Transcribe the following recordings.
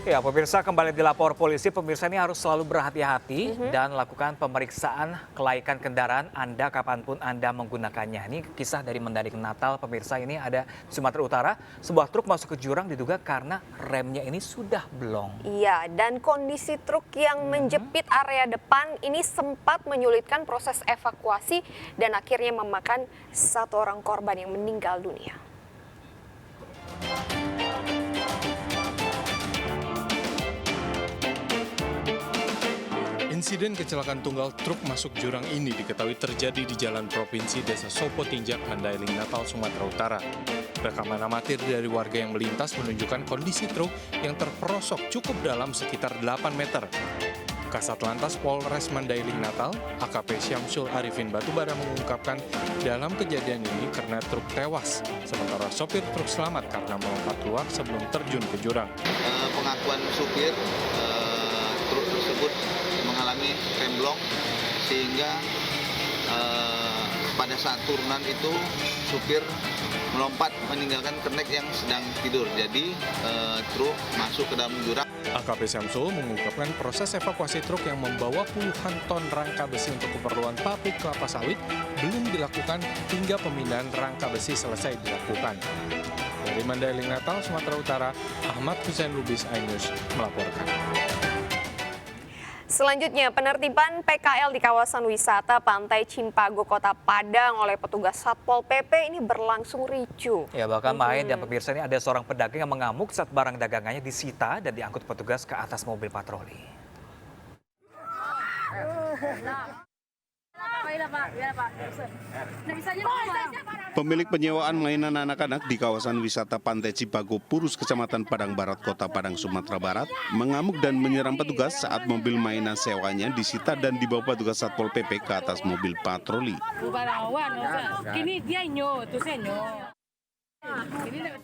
Ya, pemirsa, kembali dilapor polisi. Pemirsa, ini harus selalu berhati-hati dan lakukan pemeriksaan kelaikan kendaraan Anda kapanpun Anda menggunakannya. Ini kisah dari Mendaring Natal, pemirsa. Ini ada di Sumatera Utara. Sebuah truk masuk ke jurang diduga karena remnya ini sudah blong. Iya, dan kondisi truk yang menjepit area depan ini sempat menyulitkan proses evakuasi dan akhirnya memakan satu orang korban yang meninggal dunia. Insiden kecelakaan tunggal truk masuk jurang ini diketahui terjadi di Jalan Provinsi Desa Sopo Tinjak, Mandailing, Natal, Sumatera Utara. Rekaman amatir dari warga yang melintas menunjukkan kondisi truk yang terperosok cukup dalam sekitar 8 meter. Kasat Lantas Polres Mandailing Natal, AKP Syamsul Arifin Batubara mengungkapkan dalam kejadian ini karena truk tewas, sementara sopir truk selamat karena melompat keluar sebelum terjun ke jurang. Pengakuan supir truk tersebut mengalami remblong sehingga pada saat turunan itu supir melompat meninggalkan kernet yang sedang tidur. Jadi truk masuk ke dalam jurang. AKP Syamsul mengungkapkan proses evakuasi truk yang membawa puluhan ton rangka besi untuk keperluan pabrik kelapa sawit belum dilakukan hingga pemindahan rangka besi selesai dilakukan. Dari Mandailing Natal, Sumatera Utara, Ahmad Hussein Lubis, iNews melaporkan. Selanjutnya, penertiban PKL di kawasan wisata Pantai Cimpago, Kota Padang oleh petugas Satpol PP ini berlangsung ricuh. Ya, bahkan main dan pemirsa, ini ada seorang pedagang yang mengamuk saat barang dagangannya disita dan diangkut petugas ke atas mobil patroli. Pemilik penyewaan mainan anak-anak di kawasan wisata Pantai Cimpago, Purus, Kecamatan Padang Barat, Kota Padang, Sumatera Barat, mengamuk dan menyerang petugas saat mobil mainan sewanya disita dan dibawa petugas Satpol PP ke atas mobil patroli.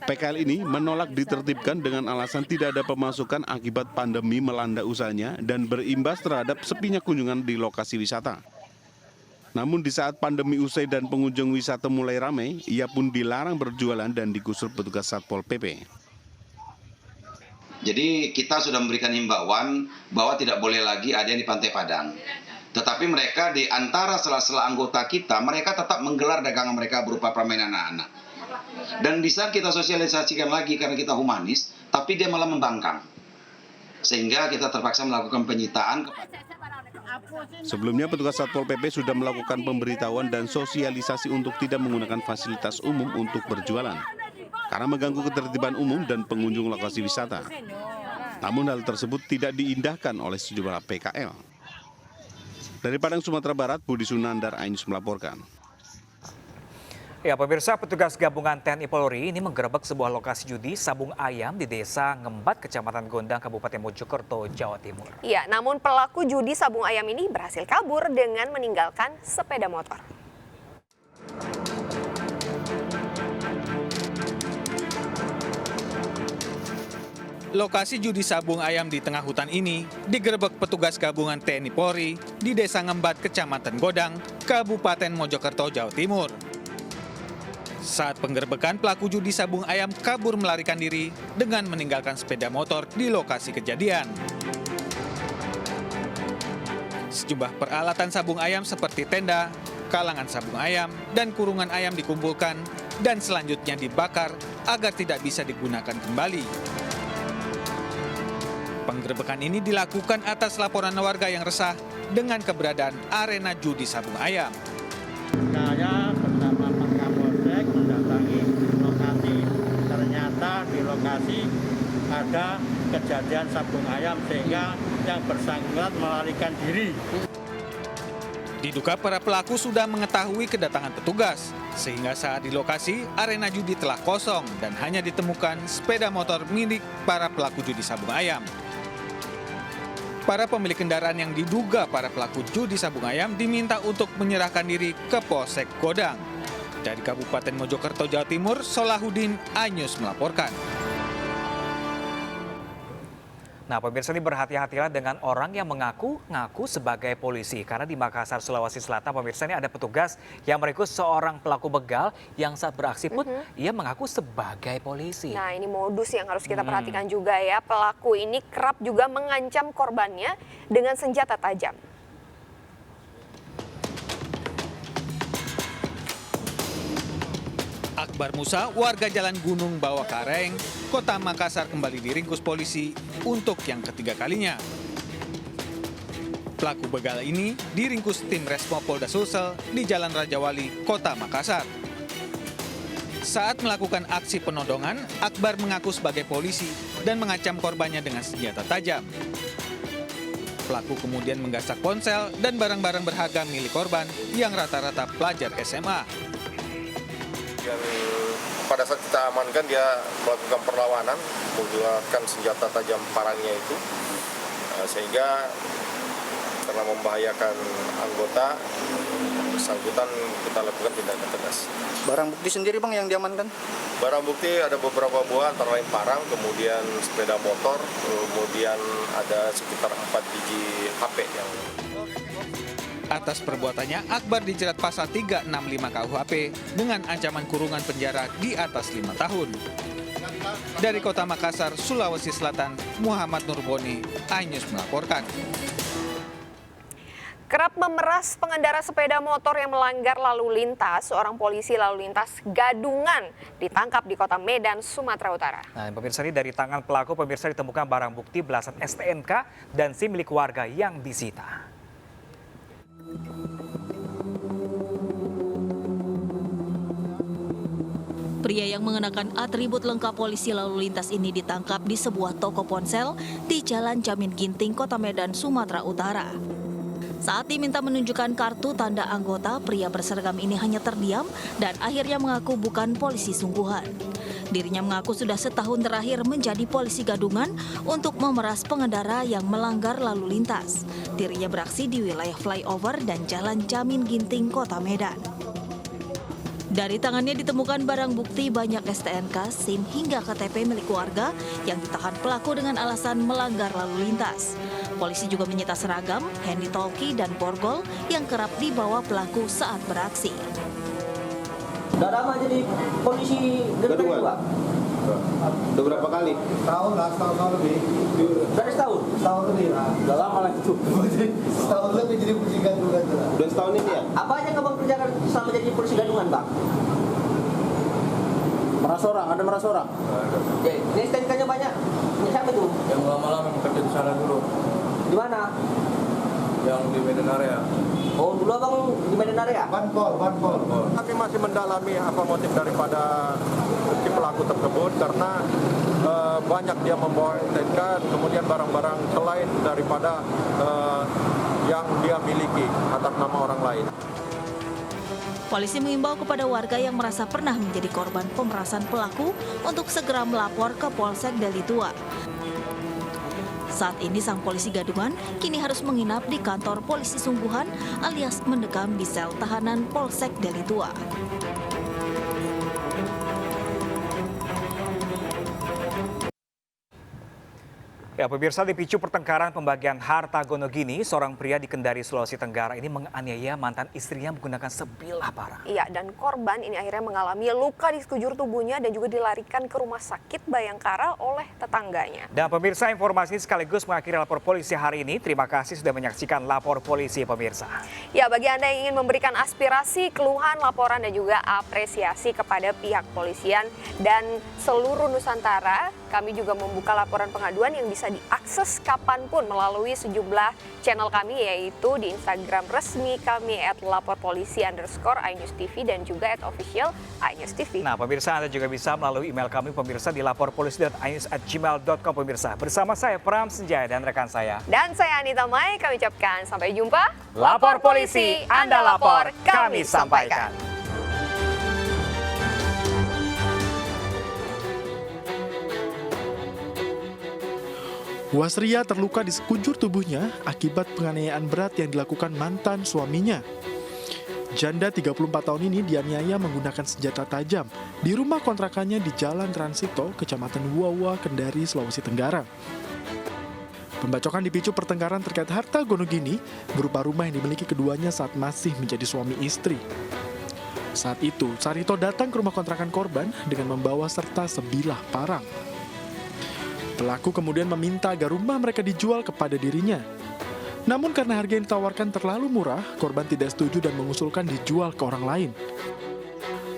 PKL ini menolak ditertibkan dengan alasan tidak ada pemasukan akibat pandemi melanda usahanya dan berimbas terhadap sepinya kunjungan di lokasi wisata. Namun di saat pandemi usai dan pengunjung wisata mulai ramai, ia pun dilarang berjualan dan digusur petugas Satpol PP. Jadi kita sudah memberikan himbauan bahwa tidak boleh lagi ada yang di Pantai Padang. Tetapi mereka di antara sela-sela anggota kita, mereka tetap menggelar dagangan mereka berupa permainan anak-anak. Dan bisa kita sosialisasikan lagi karena kita humanis, tapi dia malah membangkang. Sehingga kita terpaksa melakukan penyitaan. Sebelumnya petugas Satpol PP sudah melakukan pemberitahuan dan sosialisasi untuk tidak menggunakan fasilitas umum untuk berjualan karena mengganggu ketertiban umum dan pengunjung lokasi wisata. Namun hal tersebut tidak diindahkan oleh sejumlah PKL. Dari Padang, Sumatera Barat, Budi Sunandar, iNews melaporkan. Ya, pemirsa, petugas gabungan TNI Polri ini menggerebek sebuah lokasi judi sabung ayam di Desa Ngembat, Kecamatan Gondang, Kabupaten Mojokerto, Jawa Timur. Iya, namun pelaku judi sabung ayam ini berhasil kabur dengan meninggalkan sepeda motor. Lokasi judi sabung ayam di tengah hutan ini digerebek petugas gabungan TNI Polri di Desa Ngembat, Kecamatan Godang, Kabupaten Mojokerto, Jawa Timur. Saat penggerebekan, pelaku judi sabung ayam kabur melarikan diri dengan meninggalkan sepeda motor di lokasi kejadian. Sejumlah peralatan sabung ayam seperti tenda, kalangan sabung ayam, dan kurungan ayam dikumpulkan dan selanjutnya dibakar agar tidak bisa digunakan kembali. Penggerebekan ini dilakukan atas laporan warga yang resah dengan keberadaan arena judi sabung ayam. Saya bersama Pak Kapolsek mendatangi lokasi. Ternyata di lokasi ada kejadian sabung ayam sehingga yang bersangkutan melarikan diri. Diduga para pelaku sudah mengetahui kedatangan petugas, sehingga saat di lokasi arena judi telah kosong dan hanya ditemukan sepeda motor milik para pelaku judi sabung ayam. Para pemilik kendaraan yang diduga para pelaku judi sabung ayam diminta untuk menyerahkan diri ke Polsek Godang. Dari Kabupaten Mojokerto, Jawa Timur, Solahuddin, iNews melaporkan. Nah, pemirsa ini berhati-hatilah dengan orang yang mengaku-ngaku sebagai polisi. Karena di Makassar, Sulawesi Selatan, pemirsa ini ada petugas yang meringkus seorang pelaku begal yang saat beraksi pun ia mengaku sebagai polisi. Nah, ini modus yang harus kita perhatikan juga ya. Pelaku ini kerap juga mengancam korbannya dengan senjata tajam. Akbar Musa, warga Jalan Gunung Bawah Kareng, Kota Makassar kembali diringkus polisi untuk yang ketiga kalinya. Pelaku begal ini diringkus tim Resmo Polda Sulsel di Jalan Raja Wali, Kota Makassar. Saat melakukan aksi penodongan, Akbar mengaku sebagai polisi dan mengancam korbannya dengan senjata tajam. Pelaku kemudian menggasak ponsel dan barang-barang berharga milik korban yang rata-rata pelajar SMA. Yang pada saat kita amankan dia melakukan perlawanan menggunakan senjata tajam parangnya itu sehingga karena membahayakan anggota bersangkutan kita lakukan tindakan tegas. Barang bukti sendiri Bang yang diamankan? Barang bukti ada beberapa buah antara lain parang, kemudian sepeda motor, kemudian ada sekitar 4 biji HP yang Atas perbuatannya, Akbar dijerat pasal 365 KUHP dengan ancaman kurungan penjara di atas 5 tahun. Dari Kota Makassar, Sulawesi Selatan, Muhammad Nurboni, iNews melaporkan. Kerap memeras pengendara sepeda motor yang melanggar lalu lintas, seorang polisi lalu lintas Gadungan ditangkap di Kota Medan, Sumatera Utara. Nah, pemirsa ini dari tangan pelaku, pemirsa ditemukan barang bukti belasan STNK dan SIM milik warga yang disita. Pria yang mengenakan atribut lengkap polisi lalu lintas ini ditangkap di sebuah toko ponsel di Jalan Jamin Ginting, Kota Medan, Sumatera Utara. Saat diminta menunjukkan kartu tanda anggota, pria berseragam ini hanya terdiam dan akhirnya mengaku bukan polisi sungguhan. Dirinya mengaku sudah setahun terakhir menjadi polisi gadungan untuk memeras pengendara yang melanggar lalu lintas. Dirinya beraksi di wilayah flyover dan Jalan Jamin Ginting, Kota Medan. Dari tangannya ditemukan barang bukti banyak STNK, SIM hingga KTP milik warga yang ditahan pelaku dengan alasan melanggar lalu lintas. Polisi juga menyita seragam, handy talkie dan borgol yang kerap dibawa pelaku saat beraksi. Udah lama jadi polisi gadungan Pak? Udah berapa kali? Setahun lebih. Dari setahun? Setahun lebih lah. Udah lama lah itu. Setahun lebih jadi polisi gadungan. Udah setahun ini ya? Apa aja kamu kerjakan selama jadi polisi gadungan Pak? Meras orang, ada meras orang? Oke, ini STNK-nya banyak. Ini siapa tuh? Yang lama-lama kerja di sana dulu. Di mana? Yang di Medan area. Oh, dulu abang di Medan area? Banpol. Kami masih mendalami apa motif daripada si pelaku tersebut karena banyak dia membawa STNK, kemudian barang-barang selain daripada yang dia miliki atas nama orang lain. Polisi mengimbau kepada warga yang merasa pernah menjadi korban pemerasan pelaku untuk segera melapor ke Polsek Deli Tua. Saat ini sang polisi gadungan kini harus menginap di kantor polisi sungguhan alias mendekam di sel tahanan Polsek Deli Tua. Ya, pemirsa, dipicu pertengkaran pembagian harta gonogini, seorang pria di Kendari, Sulawesi Tenggara ini menganiaya mantan istrinya menggunakan sebilah parang. Iya, dan korban ini akhirnya mengalami luka di sekujur tubuhnya dan juga dilarikan ke rumah sakit Bayangkara oleh tetangganya. Dan pemirsa, informasi ini sekaligus mengakhiri lapor polisi hari ini. Terima kasih sudah menyaksikan lapor polisi, pemirsa. Ya, bagi Anda yang ingin memberikan aspirasi, keluhan, laporan, dan juga apresiasi kepada pihak polisian dan seluruh Nusantara, kami juga membuka laporan pengaduan yang bisa diakses kapanpun melalui sejumlah channel kami, yaitu di Instagram resmi kami @laporpolisi_iNewsTV dan juga @official iNewsTV. Nah, pemirsa, Anda juga bisa melalui email kami pemirsa di laporpolisi.inews@gmail.com pemirsa. Bersama saya Pram Senjaya dan rekan saya. Dan saya Anita Mai, kami ucapkan sampai jumpa. Lapor Polisi, Anda lapor, kami sampaikan. Wasria terluka di sekujur tubuhnya akibat penganiayaan berat yang dilakukan mantan suaminya. Janda 34 tahun ini dianiaya menggunakan senjata tajam di rumah kontrakannya di Jalan Transito, Kecamatan Wawa, Kendari, Sulawesi Tenggara. Pembacokan dipicu pertengkaran terkait harta gonogini berupa rumah yang dimiliki keduanya saat masih menjadi suami istri. Saat itu, Sarito datang ke rumah kontrakan korban dengan membawa serta sebilah parang. Pelaku kemudian meminta agar rumah mereka dijual kepada dirinya. Namun karena harga yang ditawarkan terlalu murah, korban tidak setuju dan mengusulkan dijual ke orang lain.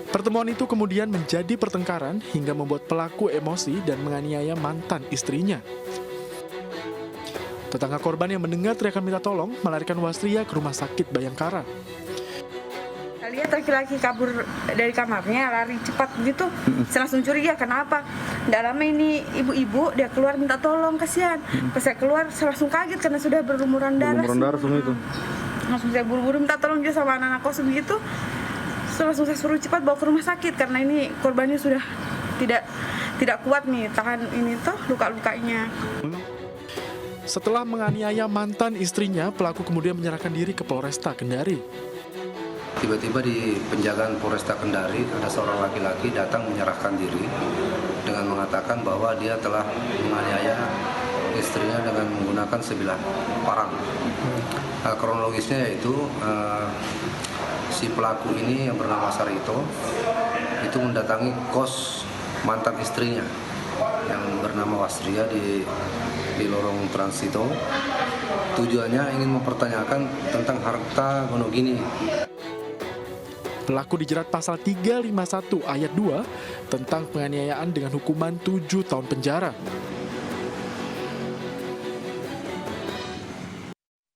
Pertemuan itu kemudian menjadi pertengkaran hingga membuat pelaku emosi dan menganiaya mantan istrinya. Tetangga korban yang mendengar teriakan minta tolong melarikan Wasria ke rumah sakit Bayangkara. Lihat laki-laki kabur dari kamarnya, lari cepat gitu. Saya langsung curiga, kenapa? Tidak lama ini ibu-ibu, dia keluar minta tolong, kasihan. Pas saya keluar, saya langsung kaget karena sudah berlumuran darah. Berlumuran darah semua itu? Langsung saya buru-buru minta tolong juga sama anak-anak kos begitu. So, langsung saya suruh cepat bawa ke rumah sakit karena ini korbannya sudah tidak kuat nih, tahan ini tuh luka-lukanya. Setelah menganiaya mantan istrinya, pelaku kemudian menyerahkan diri ke Polresta Kendari. Tiba-tiba di penjagaan Polresta Kendari ada seorang laki-laki datang menyerahkan diri dengan mengatakan bahwa dia telah menganiaya istrinya dengan menggunakan sebilah parang. Kronologisnya yaitu si pelaku ini yang bernama Sarito itu mendatangi kos mantan istrinya yang bernama Wasria di lorong Transito. Tujuannya ingin mempertanyakan tentang harta gonogini. Pelaku dijerat pasal 351 ayat 2 tentang penganiayaan dengan hukuman 7 tahun penjara.